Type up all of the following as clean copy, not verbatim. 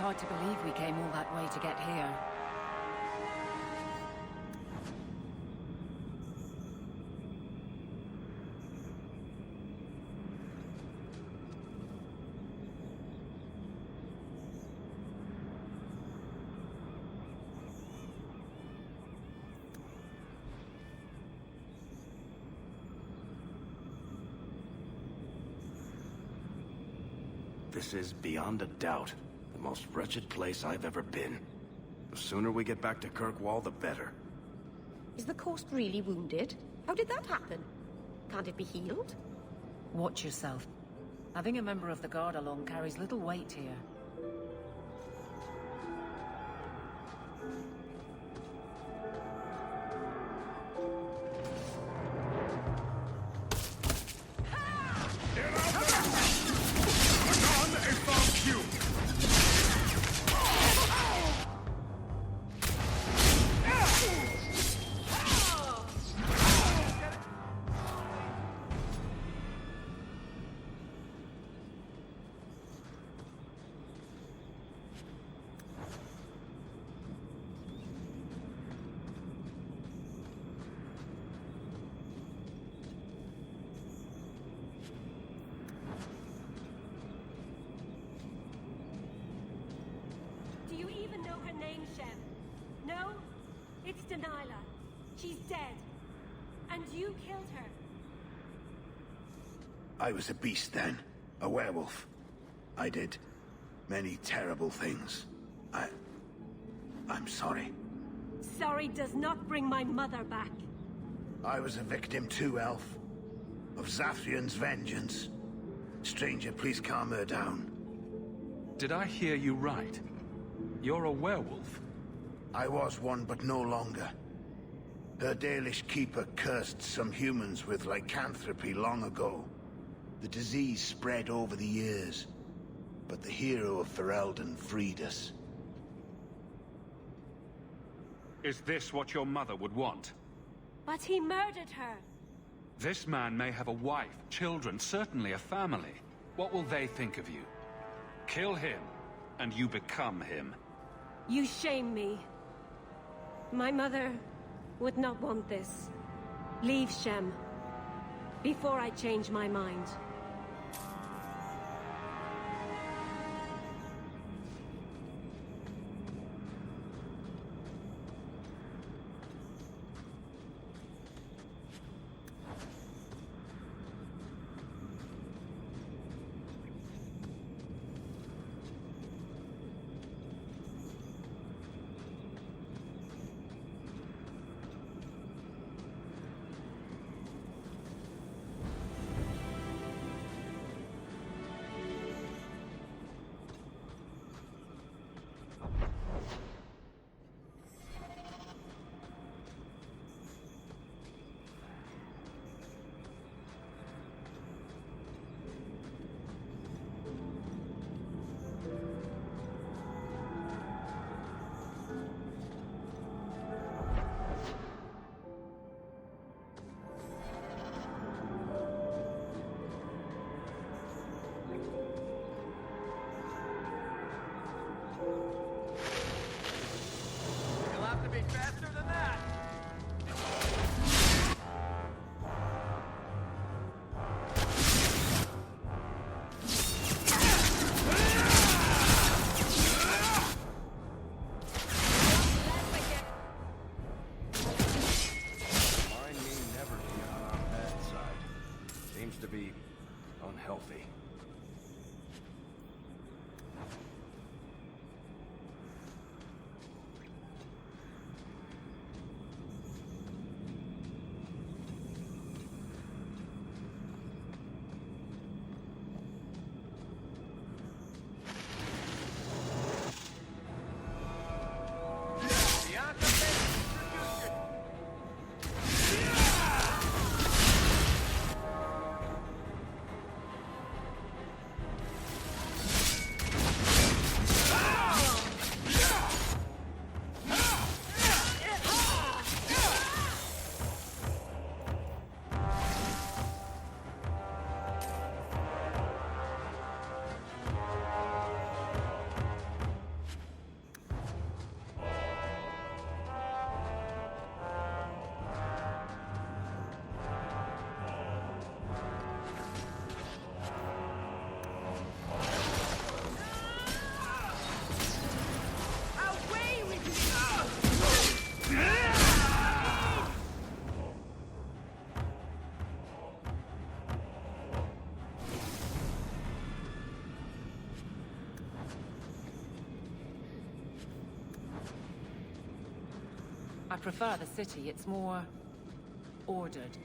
hard to believe we came all that way to get here. This is, beyond a doubt, the most wretched place I've ever been. The sooner we get back to Kirkwall, the better. Is the coast really wounded? How did that happen? Can't it be healed? Watch yourself. Having a member of the guard along carries little weight here. Do you even know her name, Shem? No? It's Delilah. She's dead. And you killed her. I was a beast then. A werewolf. I did many terrible things. I'm sorry. Sorry does not bring my mother back. I was a victim too, Elf. Of Zathrian's vengeance. Stranger, please calm her down. Did I hear you right? You're a werewolf? I was one, but no longer. Her Dalish keeper cursed some humans with lycanthropy long ago. The disease spread over the years, but the hero of Ferelden freed us. Is this what your mother would want? But he murdered her. This man may have a wife, children, certainly a family. What will they think of you? Kill him, and you become him. You shame me. My mother would not want this. Leave, Shem. Before I change my mind. Unhealthy. I prefer the city. It's more ordered.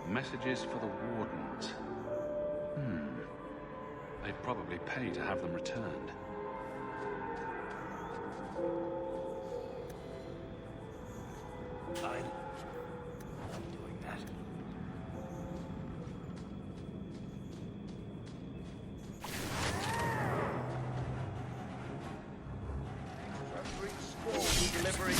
Messages for the Wardens. They'd probably pay to have them returned. I'm doing that. Delivering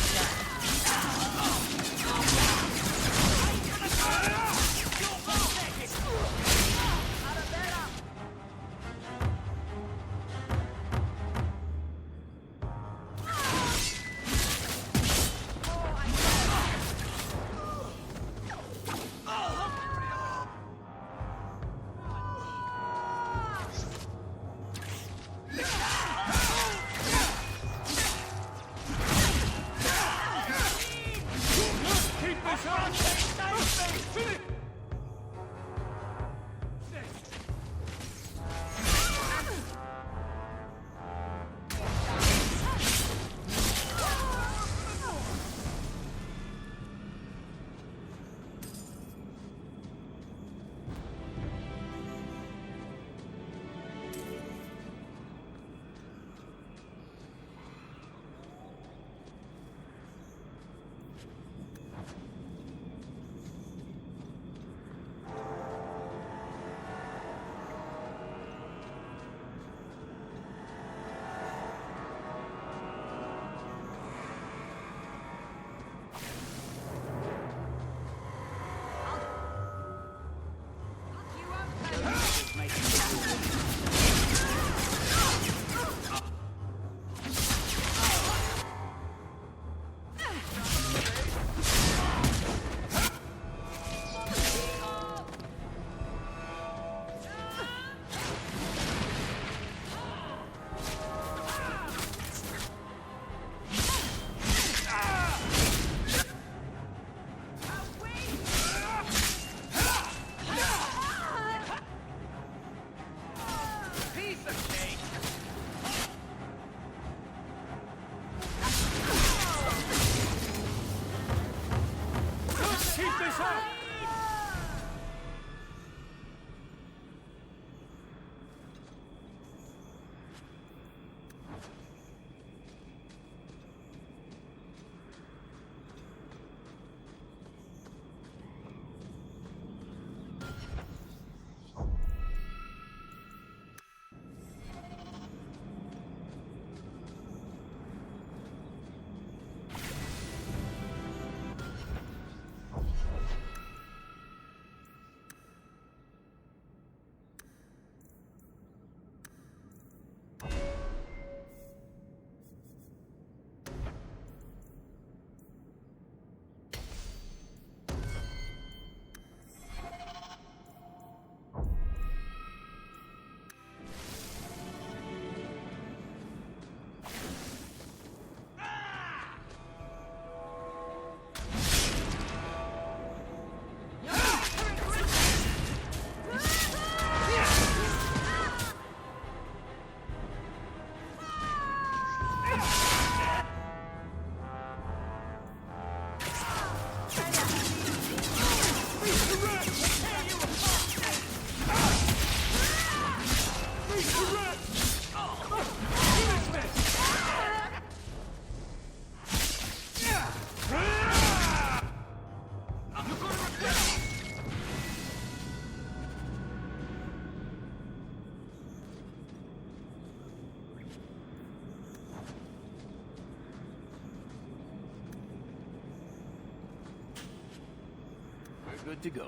Good to go.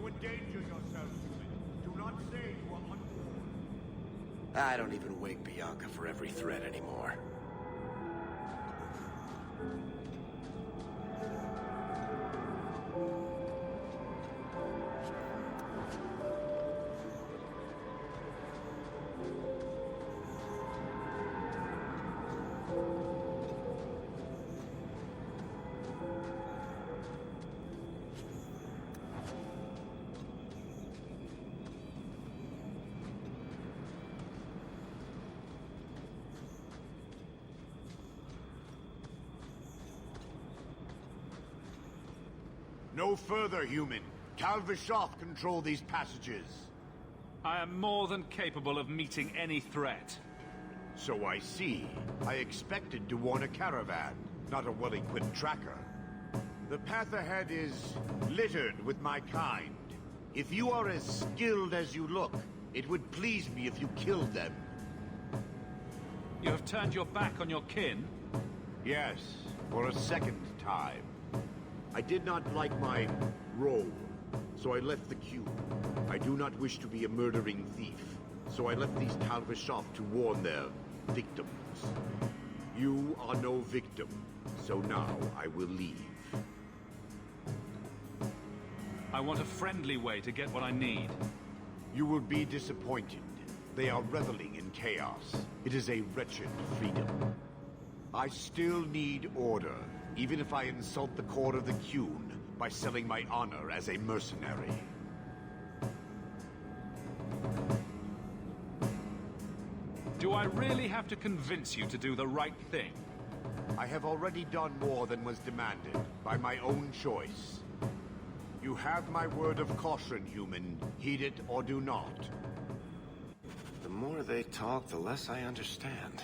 Endanger yourself, human. Do not say you are unborn. I don't even wake Bianca for every threat anymore. No further, human. Calvishoth control these passages. I am more than capable of meeting any threat. So I see. I expected to warn a caravan, not a well-equipped tracker. The path ahead is littered with my kind. If you are as skilled as you look, it would please me if you killed them. You have turned your back on your kin? Yes, for a second time. I did not like my role, so I left the cube. I do not wish to be a murdering thief. so I left these Talvish off to warn their victims. You are no victim, so now I will leave. I want a friendly way to get what I need. You will be disappointed. They are reveling in chaos. It is a wretched freedom. I still need order, even if I insult the core of the Qun by selling my honor as a mercenary. Do I really have to convince you to do the right thing? I have already done more than was demanded, by my own choice. You have my word of caution, human. Heed it or do not. The more they talk, the less I understand.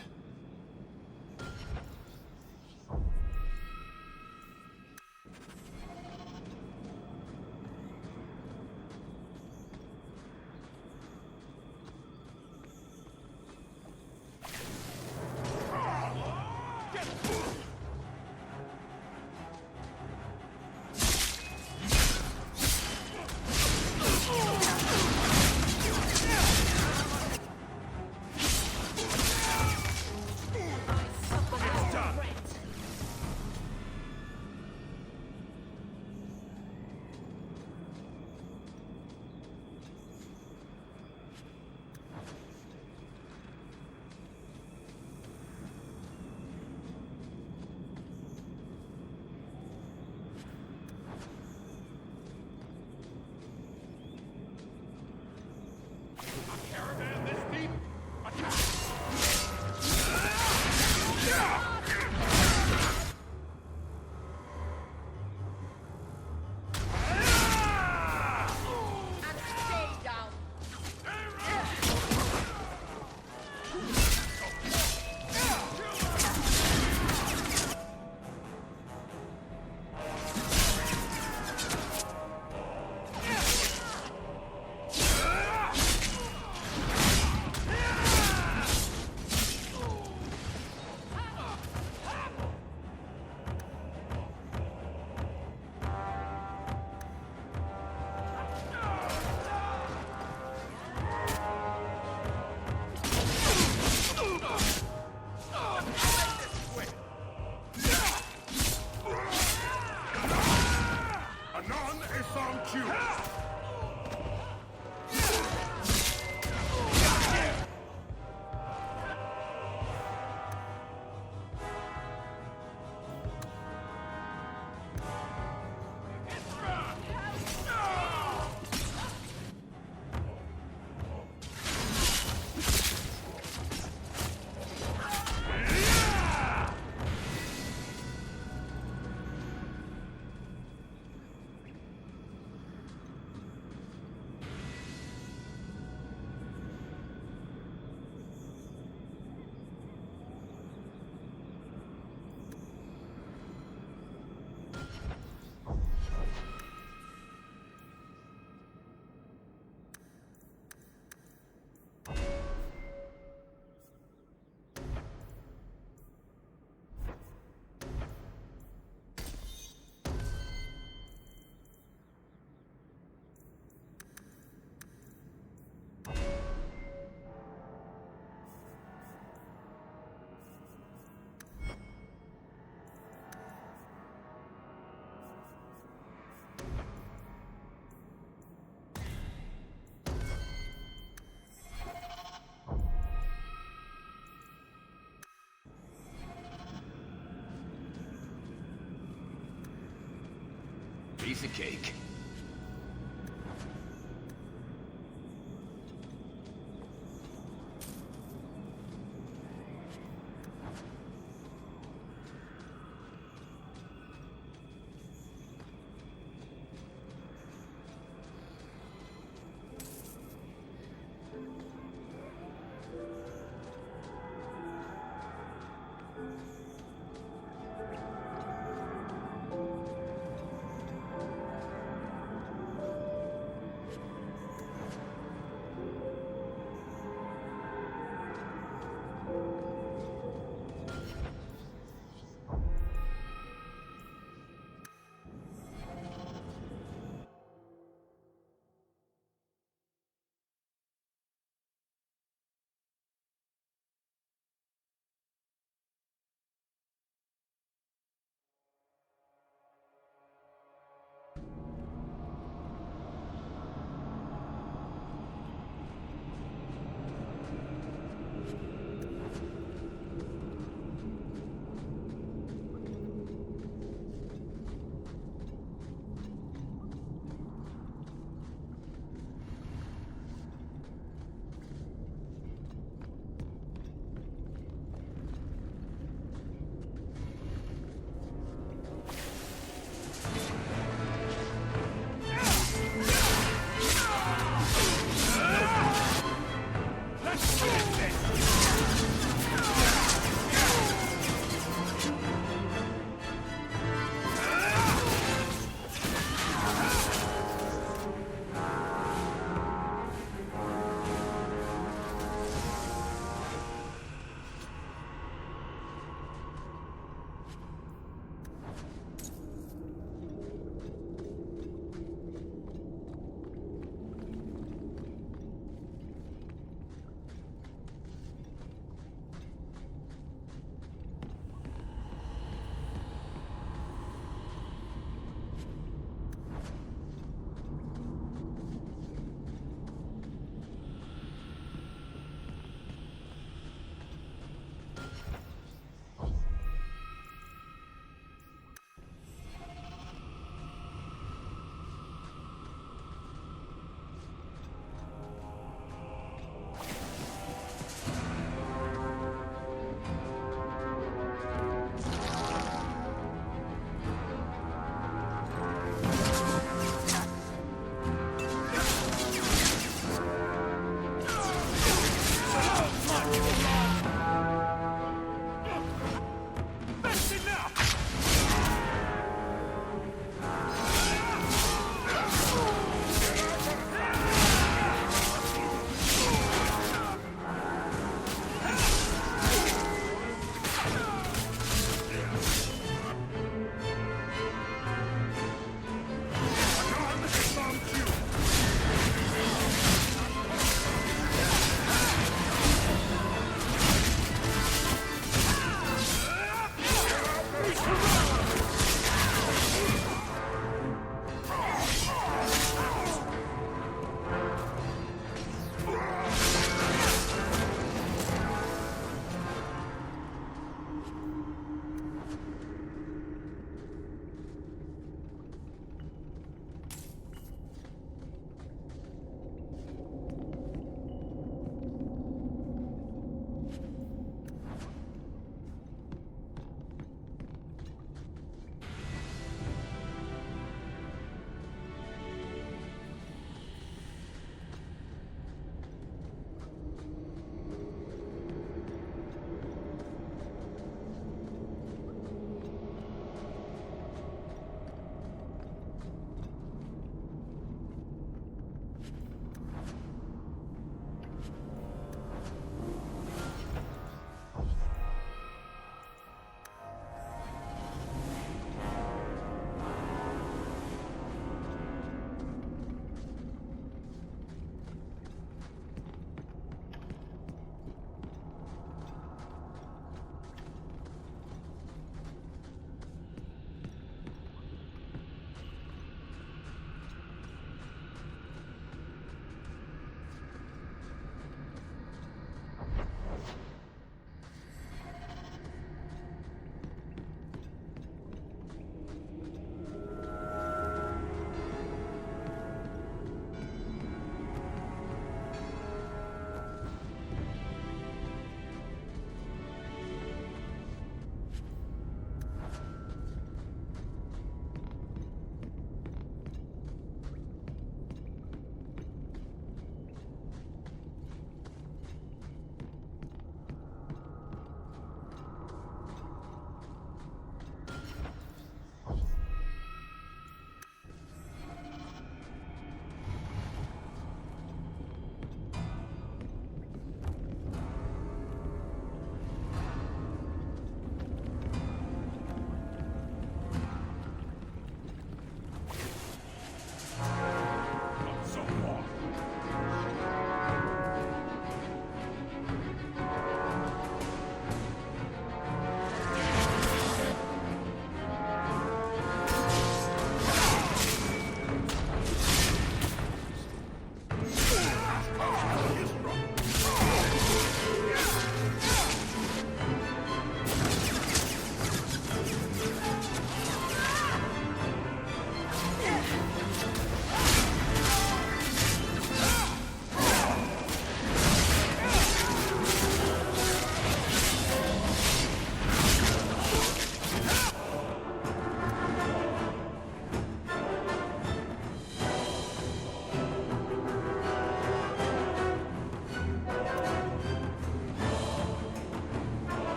Piece of cake.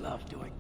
love doing.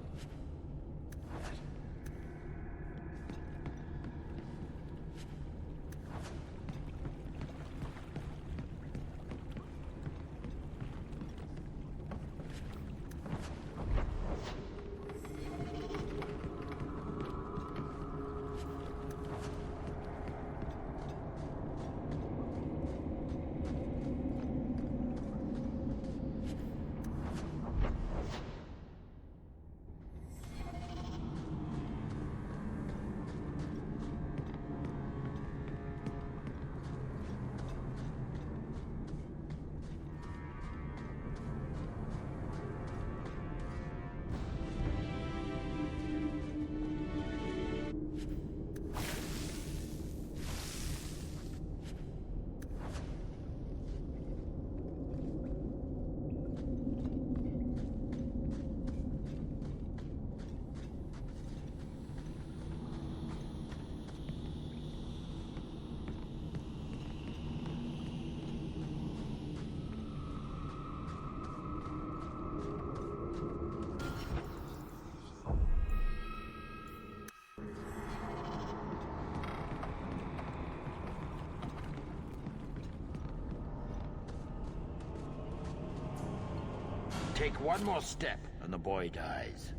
Take one more step, and the boy dies.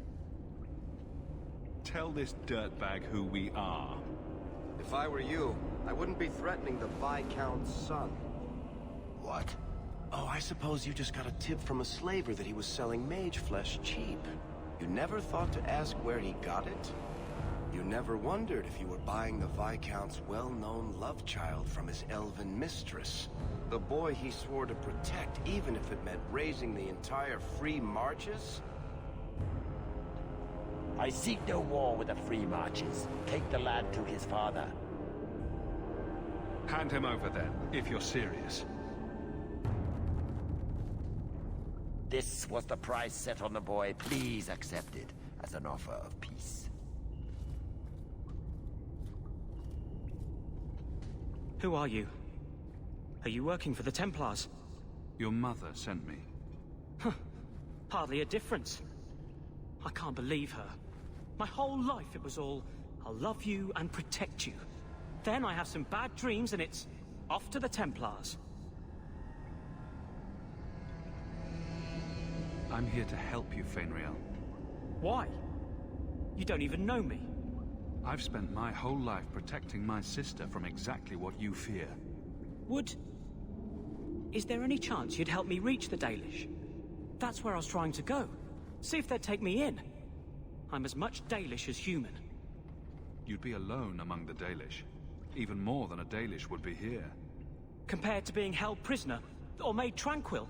Tell this dirtbag who we are. If I were you, I wouldn't be threatening the Viscount's son. What? Oh, I suppose you just got a tip from a slaver that he was selling mage flesh cheap. You never thought to ask where he got it? You never wondered if you were buying the Viscount's well-known love child from his elven mistress. The boy he swore to protect, even if it meant raising the entire Free Marches? I seek no war with the Free Marches. Take the lad to his father. Hand him over then, if you're serious. This was the price set on the boy. Please accept it as an offer of peace. Who are you? Are you working for the Templars? Your mother sent me. Hardly a difference. I can't believe her. My whole life it was all, I'll love you and protect you. Then I have some bad dreams and it's off to the Templars. I'm here to help you, Merril. Why? You don't even know me. I've spent my whole life protecting my sister from exactly what you fear. Is there any chance you'd help me reach the Dalish? That's where I was trying to go. See if they'd take me in. I'm as much Dalish as human. You'd be alone among the Dalish. Even more than a Dalish would be here. Compared to being held prisoner, or made tranquil,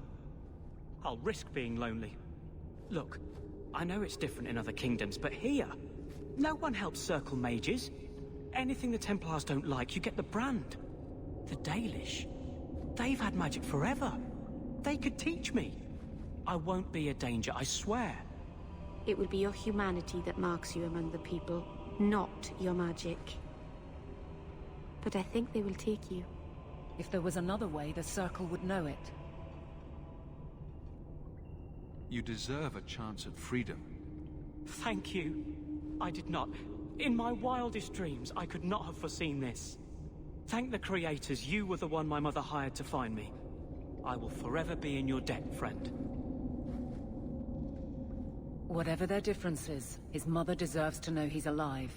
I'll risk being lonely. Look, I know it's different in other kingdoms, but here, no one helps circle mages. Anything the Templars don't like, you get the brand. The Dalish, they've had magic forever. They could teach me. I won't be a danger, I swear. It will be your humanity that marks you among the people, not your magic. But I think they will take you. If there was another way, the Circle would know it. You deserve a chance at freedom. Thank you. I did not. In my wildest dreams, I could not have foreseen this. Thank the creators, you were the one my mother hired to find me. I will forever be in your debt, friend. Whatever their differences, his mother deserves to know he's alive.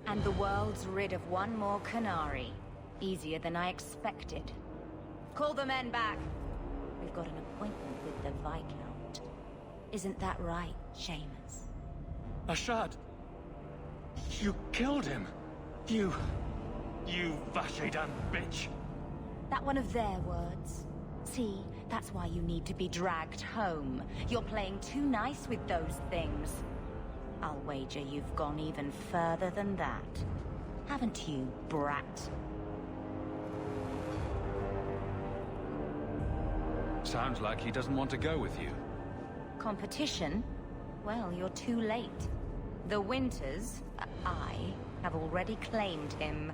And the world's rid of one more Canary. Easier than I expected. Call the men back. We've got an appointment with the Viscount. Isn't that right, Seamus? Ashad! You killed him! You Vashedan bitch! That one of their words. See, that's why you need to be dragged home. You're playing too nice with those things. I'll wager you've gone even further than that. Haven't you, brat? Sounds like he doesn't want to go with you. Competition? Well, you're too late. The Winters, I, have already claimed him.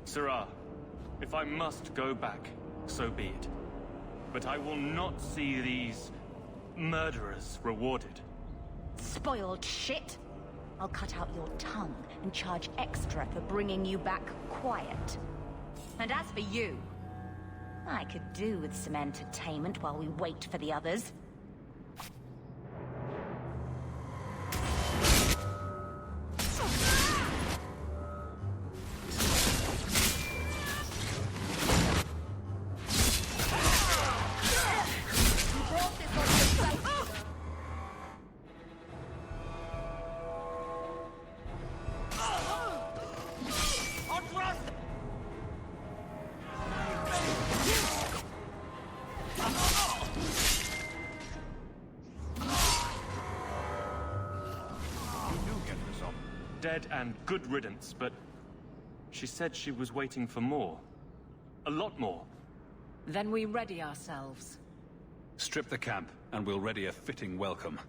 Sirrah, if I must go back, so be it. But I will not see these murderers rewarded. Spoiled shit! I'll cut out your tongue and charge extra for bringing you back quiet. And as for you, I could do with some entertainment while we wait for the others. Dead and good riddance, but she said she was waiting for more. A lot more. Then we ready ourselves. Strip the camp, and we'll ready a fitting welcome.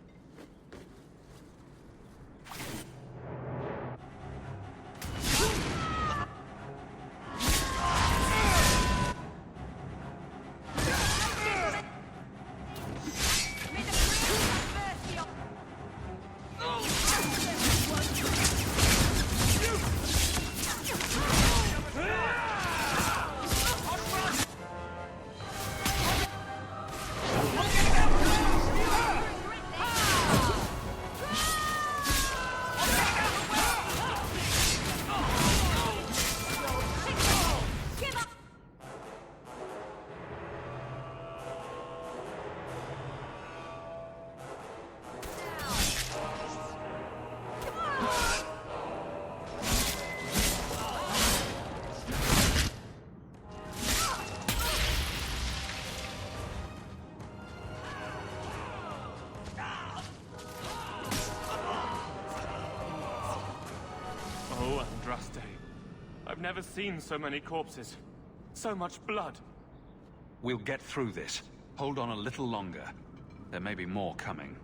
I've never seen so many corpses. So much blood. We'll get through this. Hold on a little longer. There may be more coming.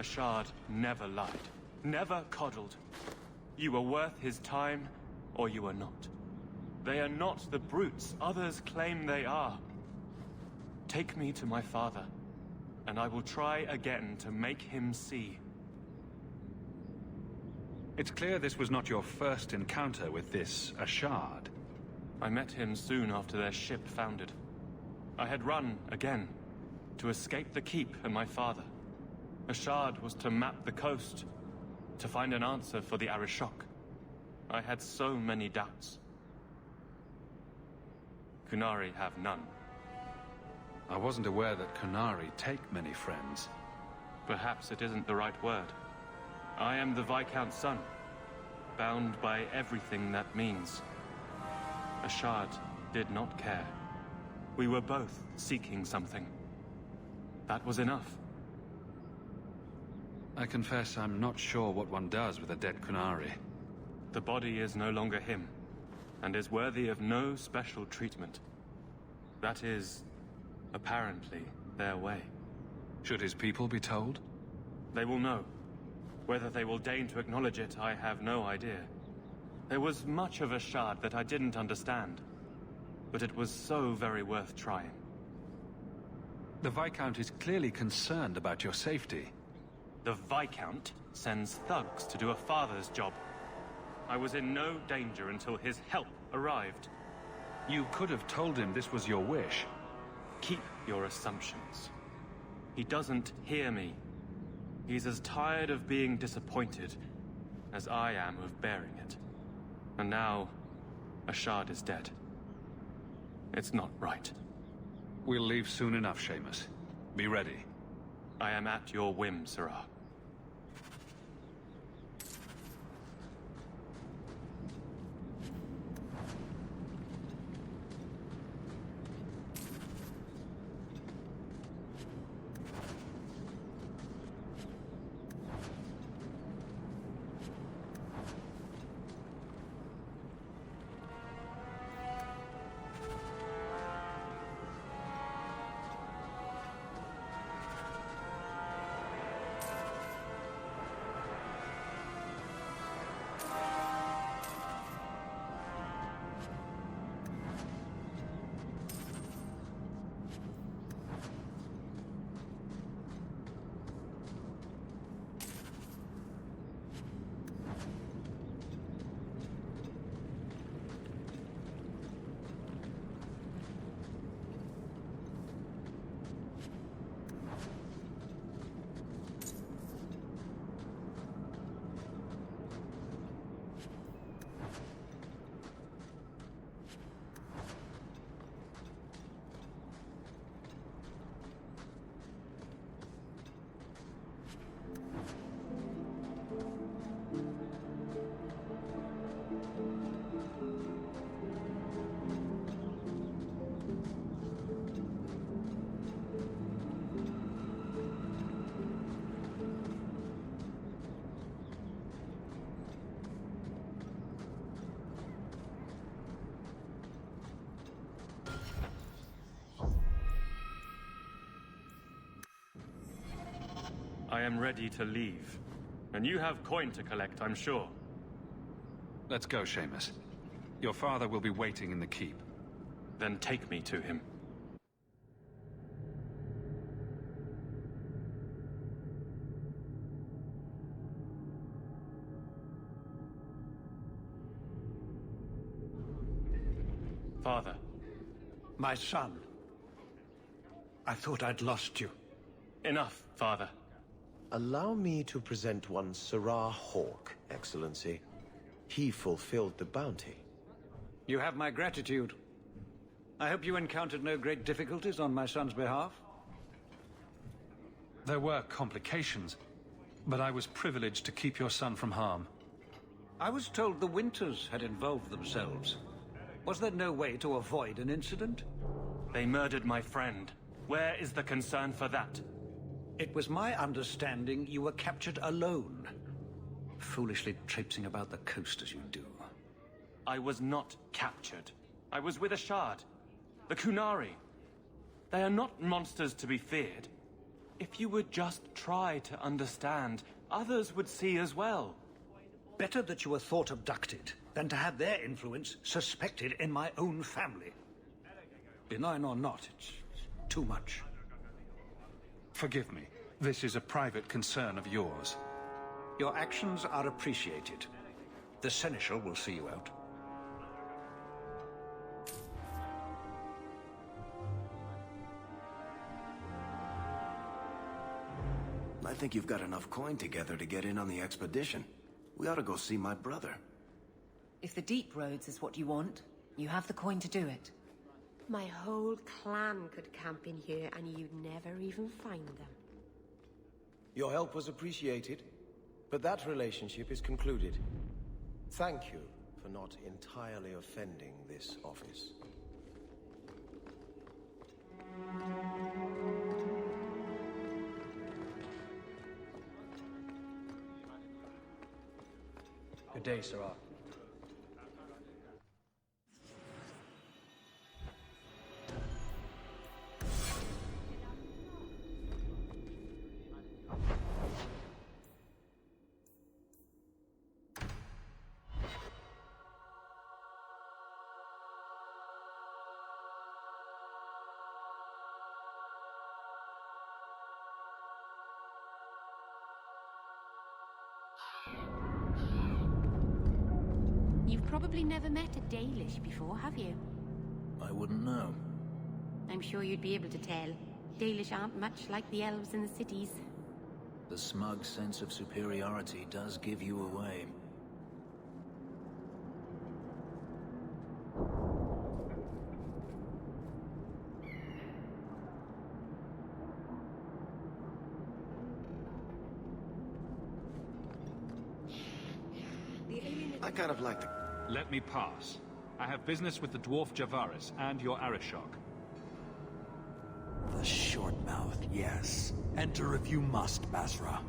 Ashad never lied, never coddled. You were worth his time, or you are not. They are not the brutes others claim they are. Take me to my father, and I will try again to make him see. It's clear this was not your first encounter with this Ashard. I met him soon after their ship foundered. I had run again, to escape the keep and my father. Ashard was to map the coast, to find an answer for the Arishok. I had so many doubts. Kunari have none. I wasn't aware that Kunari take many friends. Perhaps it isn't the right word. I am the Viscount's son, bound by everything that means. Ashard did not care. We were both seeking something. That was enough. I confess I'm not sure what one does with a dead Kunari. The body is no longer him, and is worthy of no special treatment. That is, apparently, their way. Should his people be told? They will know. Whether they will deign to acknowledge it, I have no idea. There was much of Ashard that I didn't understand, but it was so very worth trying. The Viscount is clearly concerned about your safety. The Viscount sends thugs to do a father's job. I was in no danger until his help arrived. You could have told him this was your wish. Keep your assumptions. He doesn't hear me. He's as tired of being disappointed as I am of bearing it. And now, Ashard is dead. It's not right. We'll leave soon enough, Seamus. Be ready. I am at your whim, Sirrah. I am ready to leave. And you have coin to collect, I'm sure. Let's go, Seamus. Your father will be waiting in the keep. Then take me to him. Father. My son. I thought I'd lost you. Enough, Father. Allow me to present one Sirrah Hawke, Excellency. He fulfilled the bounty. You have my gratitude. I hope you encountered no great difficulties on my son's behalf. There were complications, but I was privileged to keep your son from harm. I was told the Winters had involved themselves. Was there no way to avoid an incident? They murdered my friend. Where is the concern for that? It was my understanding you were captured alone. Foolishly traipsing about the coast as you do. I was not captured. I was with Ashard. The Kunari. They are not monsters to be feared. If you would just try to understand, others would see as well. Better that you were thought abducted than to have their influence suspected in my own family. Benign or not, it's too much. Forgive me. This is a private concern of yours. Your actions are appreciated. The Seneschal will see you out. I think you've got enough coin together to get in on the expedition. We ought to go see my brother. If the deep roads is what you want, you have the coin to do it. My whole clan could camp in here and you'd never even find them. Your help was appreciated, but that relationship is concluded. Thank you for not entirely offending this office. Good day, Sir Hawke. You've probably never met a Dalish before, have you? I wouldn't know. I'm sure you'd be able to tell. Dalish aren't much like the elves in the cities. The smug sense of superiority does give you away. I kind of like the... Let me pass. I have business with the dwarf Javaris and your Arishok. The short mouth, yes. Enter if you must, Basra.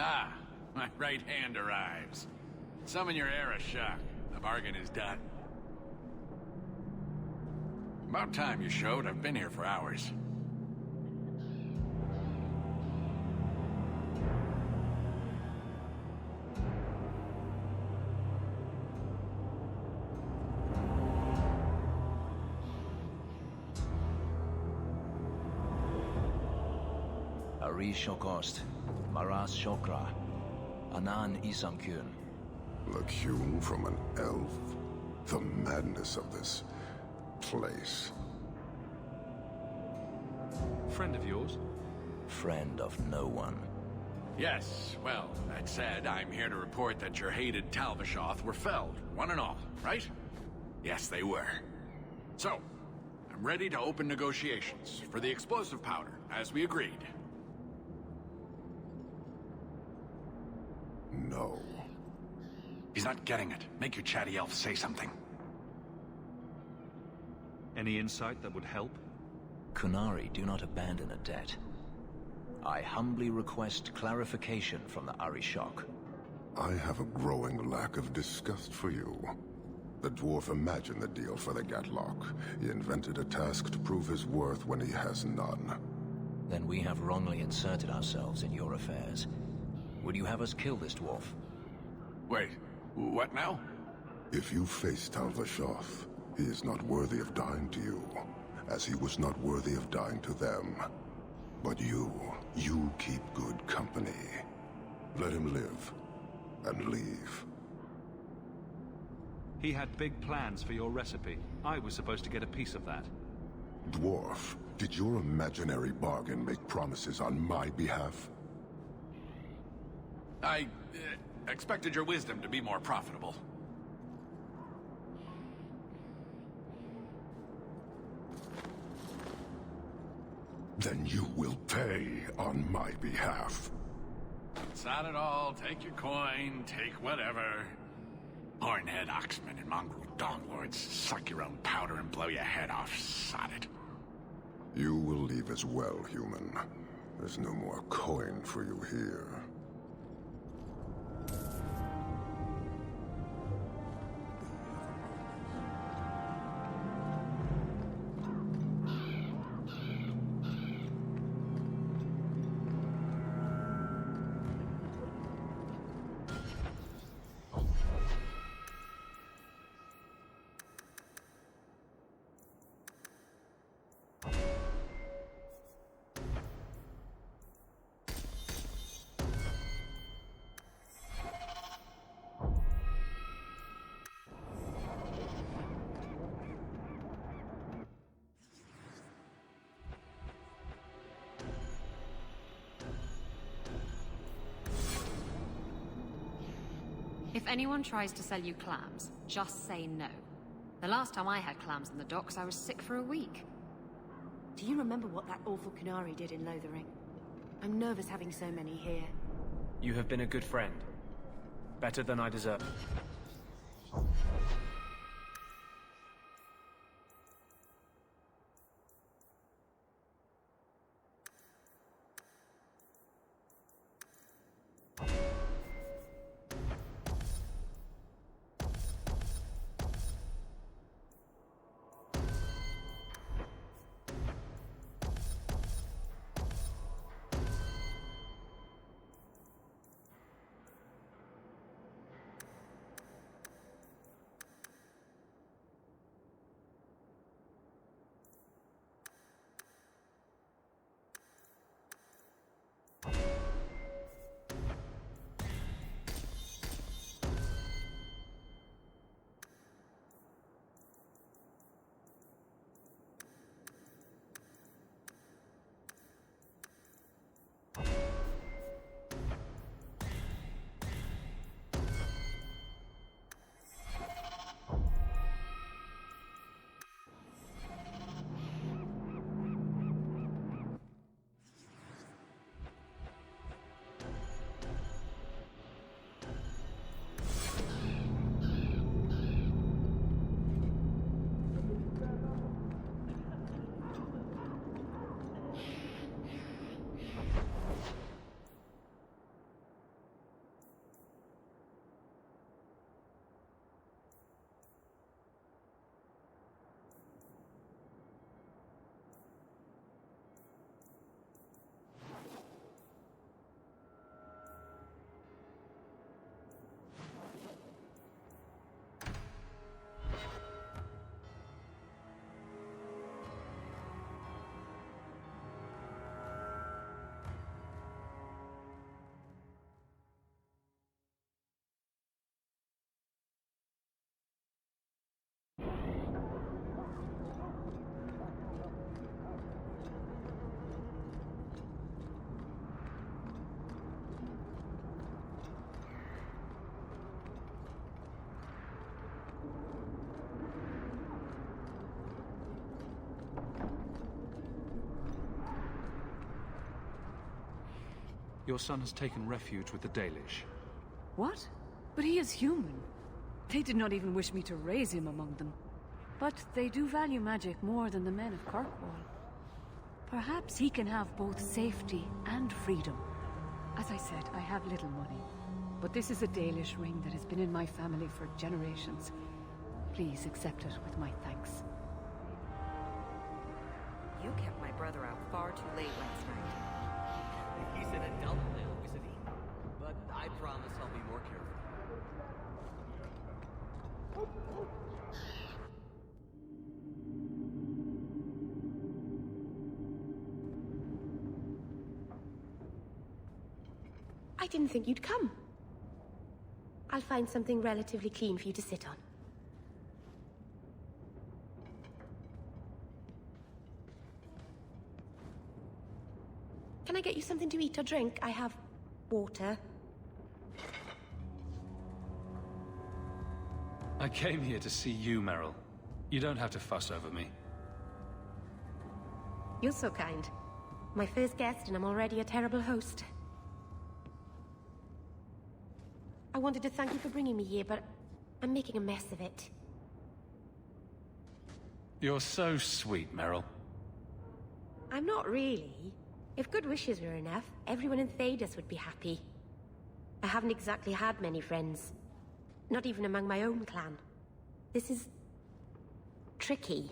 Ah, my right hand arrives. Summon your Arishok. The bargain is done. About time you showed. I've been here for hours. Ari Shokost, Maras Shokra, Anan Isamkyun. Look hewn from an elf? The madness of this place. Friend of yours? Friend of no one. Yes, well, that said, I'm here to report that your hated Talvishoth were felled, one and all, right? Yes, they were. So, I'm ready to open negotiations for the explosive powder, as we agreed. No. He's not getting it. Make your chatty elf say something. Any insight that would help? Kunari do not abandon a debt. I humbly request clarification from the Arishok. I have a growing lack of disgust for you. The dwarf imagined the deal for the Gatlock. He invented a task to prove his worth when he has none. Then we have wrongly inserted ourselves in your affairs. Would you have us kill this dwarf? Wait, what now? If you face Talvishoth, he is not worthy of dying to you, as he was not worthy of dying to them. But you keep good company. Let him live, and leave. He had big plans for your recipe. I was supposed to get a piece of that. Dwarf, did your imaginary bargain make promises on my behalf? I expected your wisdom to be more profitable. Then you will pay on my behalf. It's not at all. Take your coin, take whatever. Hornhead oxmen and mongrel donglords suck your own powder and blow your head off. Sod it. You will leave as well, human. There's no more coin for you here. If anyone tries to sell you clams, just say no. The last time I had clams in the docks, I was sick for a week. Do you remember what that awful Canary did in Lothering? I'm nervous having so many here. You have been a good friend. Better than I deserve. Your son has taken refuge with the Dalish. What? But he is human. They did not even wish me to raise him among them. But they do value magic more than the men of Kirkwall. Perhaps he can have both safety and freedom. As I said, I have little money. But this is a Dalish ring that has been in my family for generations. Please accept it with my thanks. You kept my brother out far too late last night. He's an adult now, isn't he? But I promise I'll be more careful. I didn't think you'd come. I'll find something relatively clean for you to sit on. Can I get you something to eat or drink? I have water. I came here to see you, Merril. You don't have to fuss over me. You're so kind. My first guest, and I'm already a terrible host. I wanted to thank you for bringing me here, but I'm making a mess of it. You're so sweet, Merril. I'm not really. If good wishes were enough, everyone in Thedas would be happy. I haven't exactly had many friends. Not even among my own clan. This is... tricky.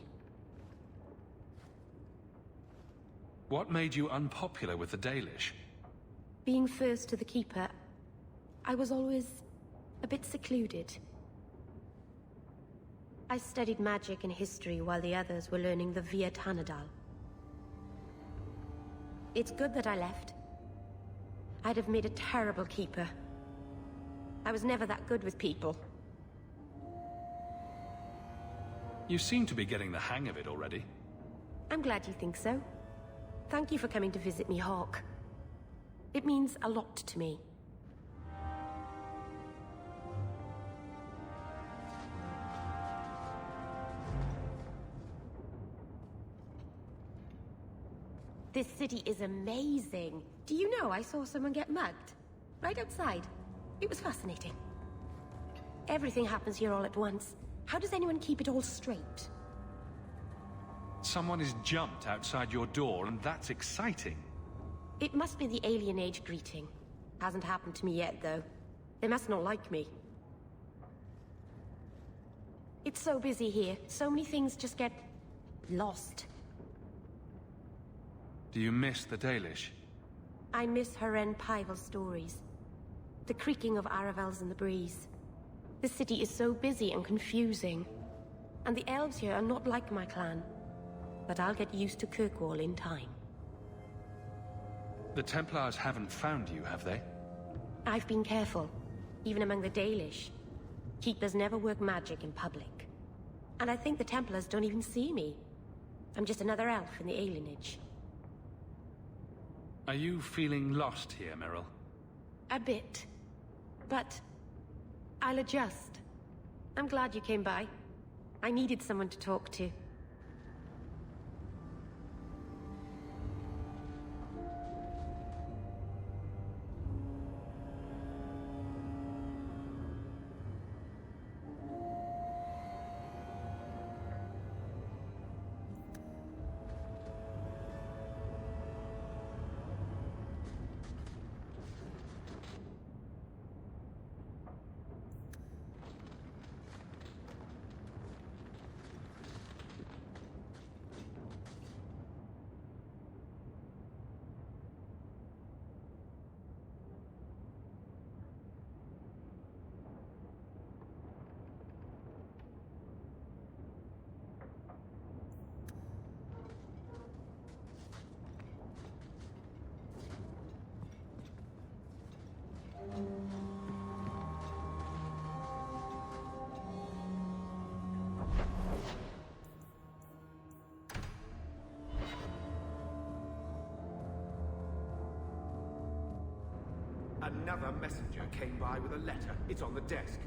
What made you unpopular with the Dalish? Being first to the Keeper, I was always a bit secluded. I studied magic and history while the others were learning the Via Tanadal. It's good that I left. I'd have made a terrible Keeper. I was never that good with people. You seem to be getting the hang of it already. I'm glad you think so. Thank you for coming to visit me, Hawke. It means a lot to me. This city is amazing. Do you know I saw someone get mugged? Right outside. It was fascinating. Everything happens here all at once. How does anyone keep it all straight? Someone is jumped outside your door, and that's exciting. It must be the alien age greeting. Hasn't happened to me yet, though. They must not like me. It's so busy here. So many things just get... lost. Do you miss the Dalish? I miss Haren Pival's stories. The creaking of Aravels in the breeze. The city is so busy and confusing. And the elves here are not like my clan. But I'll get used to Kirkwall in time. The Templars haven't found you, have they? I've been careful, even among the Dalish. Keepers never work magic in public. And I think the Templars don't even see me. I'm just another elf in the alienage. Are you feeling lost here, Merril? A bit. But I'll adjust. I'm glad you came by. I needed someone to talk to. Another messenger came by with a letter. It's on the desk.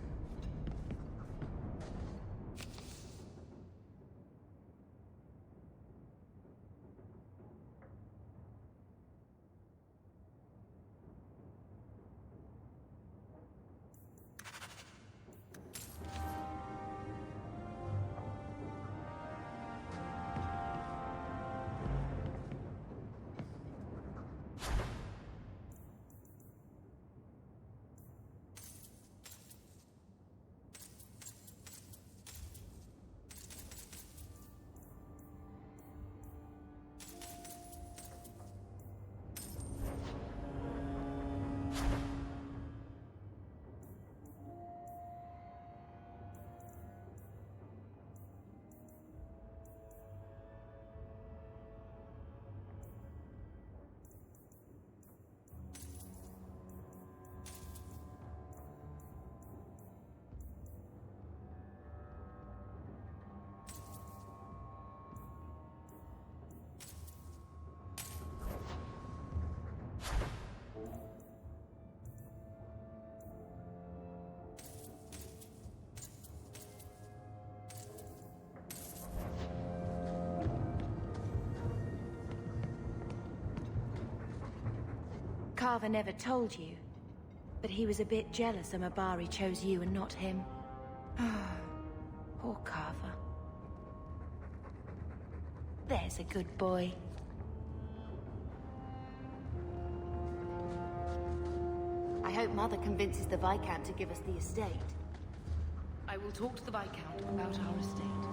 Carver never told you, but he was a bit jealous Amabari chose you and not him. Ah, poor Carver. There's a good boy. I hope Mother convinces the Viscount to give us the estate. I will talk to the Viscount about our estate.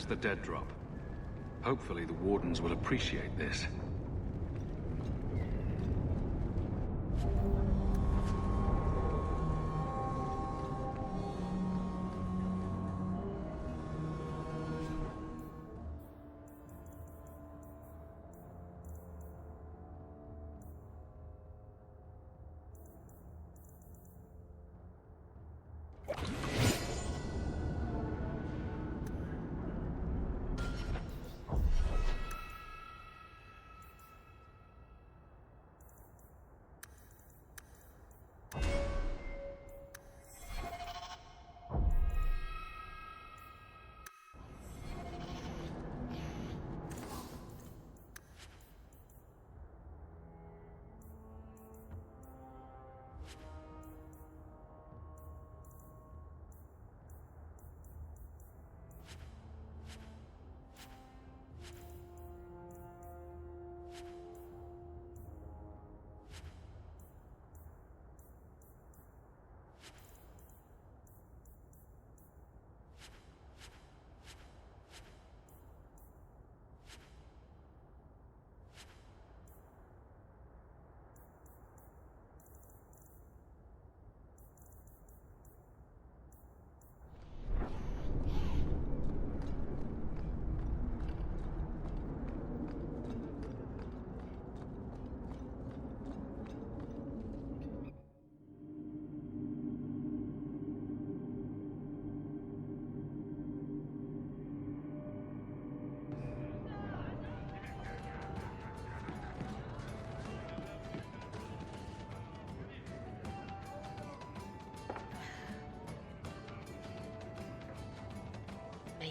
There's the dead drop. Hopefully the Wardens will appreciate this.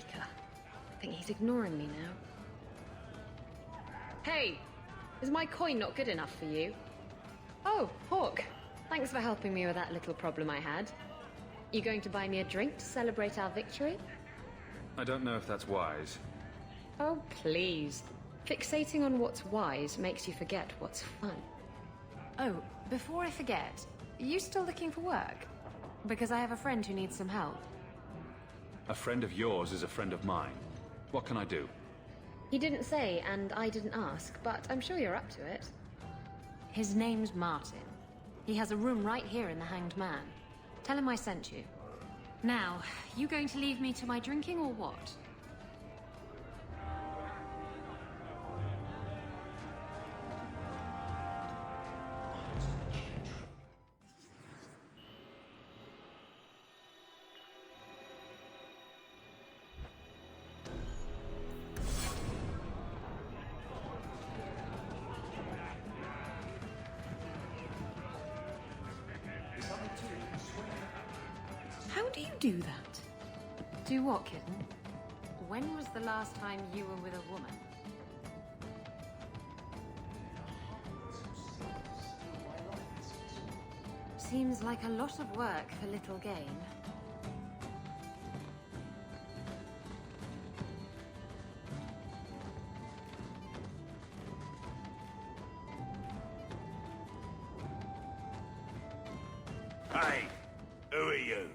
I think he's ignoring me now. Hey! Is my coin not good enough for you? Oh, Hawke. Thanks for helping me with that little problem I had. You going to buy me a drink to celebrate our victory? I don't know if that's wise. Oh, please. Fixating on what's wise makes you forget what's fun. Oh, before I forget, are you still looking for work? Because I have a friend who needs some help. A friend of yours is a friend of mine. What can I do? He didn't say, and I didn't ask, but I'm sure you're up to it. His name's Martin. He has a room right here in the Hanged Man. Tell him I sent you. Now, you going to leave me to my drinking or what? How do you do that? Do what, kitten? When was the last time you were with a woman? Seems like a lot of work for little gain. Hey, who are you?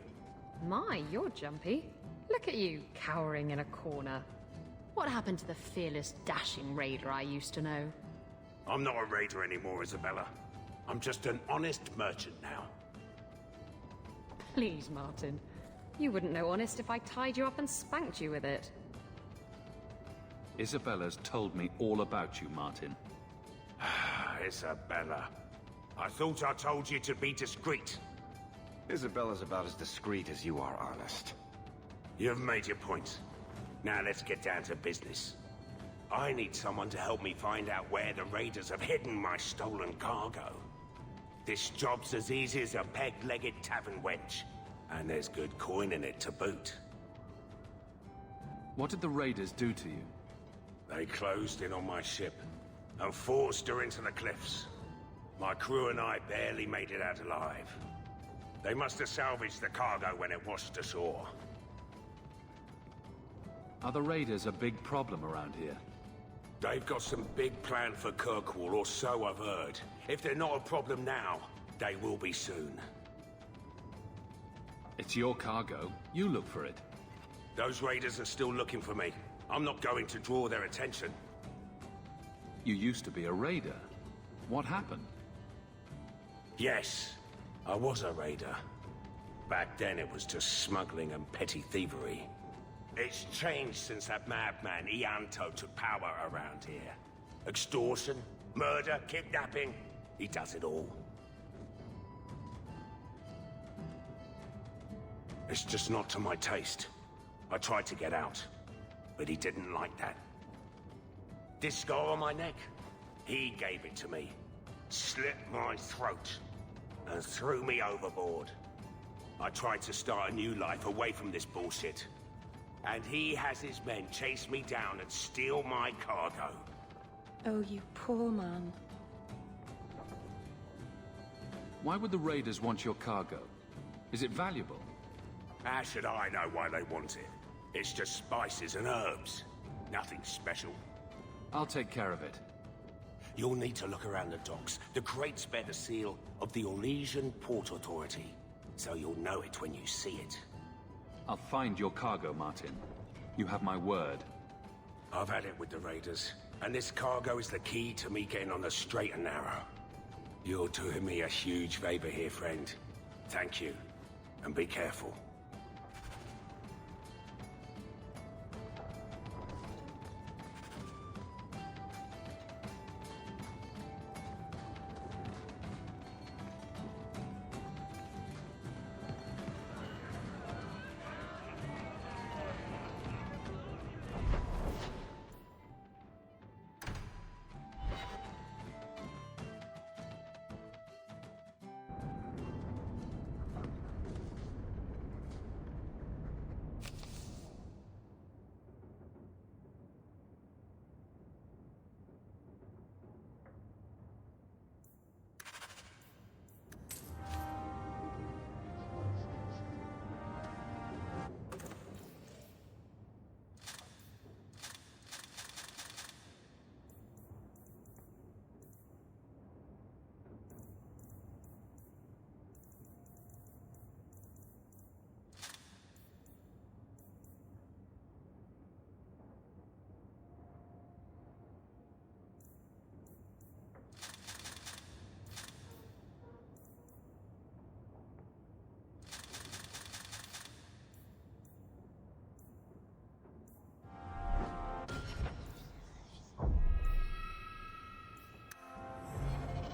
My, you're jumpy. Look at you, cowering in a corner. What happened to the fearless, dashing raider I used to know? I'm not a raider anymore, Isabella. I'm just an honest merchant now. Please, Martin. You wouldn't know honest if I tied you up and spanked you with it. Isabella's told me all about you, Martin. Isabella. I thought I told you to be discreet. Isabella's about as discreet as you are honest. You've made your point. Now let's get down to business. I need someone to help me find out where the raiders have hidden my stolen cargo. This job's as easy as a peg-legged tavern wench. And there's good coin in it to boot. What did the raiders do to you? They closed in on my ship and forced her into the cliffs. My crew and I barely made it out alive. They must have salvaged the cargo when it washed ashore. Are the raiders a big problem around here? They've got some big plan for Kirkwall, or so I've heard. If they're not a problem now, they will be soon. It's your cargo. You look for it. Those raiders are still looking for me. I'm not going to draw their attention. You used to be a raider. What happened? Yes, I was a raider. Back then it was just smuggling and petty thievery. It's changed since that madman Ianto took power around here. Extortion, murder, kidnapping. He does it all. It's just not to my taste. I tried to get out, but he didn't like that. This scar on my neck, he gave it to me. Slit my throat and threw me overboard. I tried to start a new life away from this bullshit. And he has his men chase me down and steal my cargo. Oh, you poor man. Why would the raiders want your cargo? Is it valuable? How should I know why they want it? It's just spices and herbs. Nothing special. I'll take care of it. You'll need to look around the docks. The crates bear the seal of the Orlesian Port Authority, so you'll know it when you see it. I'll find your cargo, Martin. You have my word. I've had it with the raiders, and this cargo is the key to me getting on the straight and narrow. You're doing me a huge favor here, friend. Thank you, and be careful.